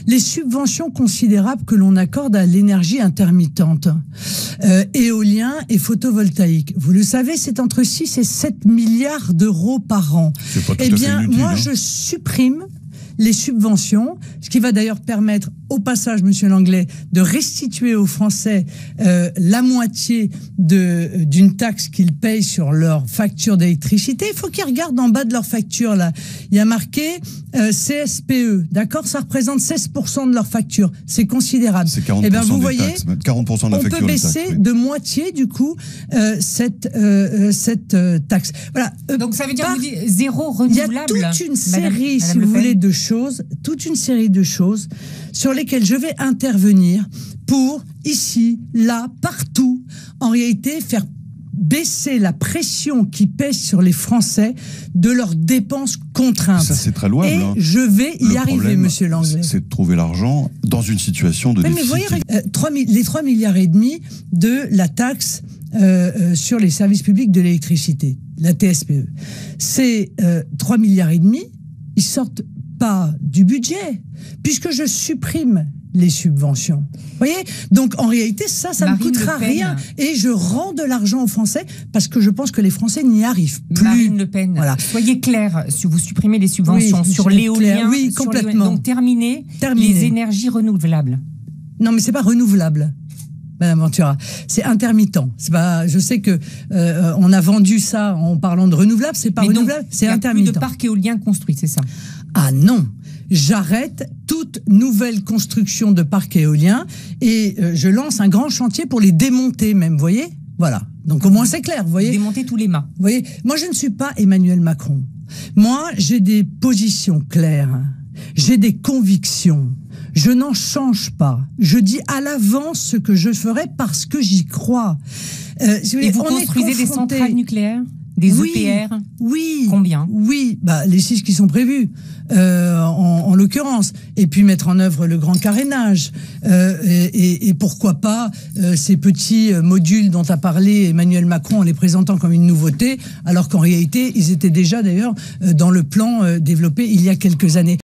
les subventions considérables que l'on accorde à l'énergie intermittente, éolien et photovoltaïque. Vous le savez, c'est entre 6 et 7 milliards d'euros par an. Eh bien, inutile, moi, je supprime les subventions, ce qui va d'ailleurs permettre au passage, Monsieur Langlais, de restituer aux Français la moitié d'une taxe qu'ils payent sur leur facture d'électricité. Il faut qu'ils regardent en bas de leur facture, là. Il y a marqué CSPE, d'accord? Ça représente 16% de leur facture. C'est considérable. C'est 40% Eh bien, vous des voyez, taxes, 40% de la on facture peut baisser taxes, oui. de moitié, du coup, cette taxe. Voilà. Donc ça veut dire que vous dites zéro renouvelable. Il y a toute une série, si vous voulez, de choses, toute une série de choses sur lesquelles je vais intervenir pour, ici, là, partout, en réalité, faire baisser la pression qui pèse sur les Français de leurs dépenses contraintes. Ça, c'est très louable. Et hein. je vais y arriver, Monsieur Langlais. C'est de trouver l'argent dans une situation de déficit. Mais vous voyez, les 3,5 milliards de la taxe sur les services publics de l'électricité, la TSPE, ces 3,5 milliards, ils sortent pas du budget, puisque je supprime les subventions. Vous voyez? Donc, en réalité, ça ne coûtera rien. Et je rends de l'argent aux Français parce que je pense que les Français n'y arrivent plus. Marine Le Pen, voilà. Soyez clair, si vous supprimez les subventions sur l'éolien, oui, complètement. Donc, terminez les énergies renouvelables. Non, mais c'est pas renouvelable. Madame Ventura, c'est intermittent. C'est pas. Je sais que on a vendu ça en parlant de renouvelable. C'est pas renouvelable, c'est intermittent. Plus de parcs éoliens construits, c'est ça? Ah non, j'arrête toute nouvelle construction de parcs éoliens et je lance un grand chantier pour les démonter même. Vous voyez? Voilà. Donc au moins c'est clair. Vous voyez? Démonter tous les mâts. Vous voyez? Moi je ne suis pas Emmanuel Macron. Moi j'ai des positions claires. J'ai des convictions. Je n'en change pas. Je dis à l'avance ce que je ferai parce que j'y crois. Et vous construisez des centrales nucléaires, des EPR? Oui. Combien? Oui, les 6 qui sont prévus, en l'occurrence. Et puis mettre en œuvre le grand carénage. Et pourquoi pas ces petits modules dont a parlé Emmanuel Macron en les présentant comme une nouveauté, alors qu'en réalité, ils étaient déjà d'ailleurs dans le plan développé il y a quelques années.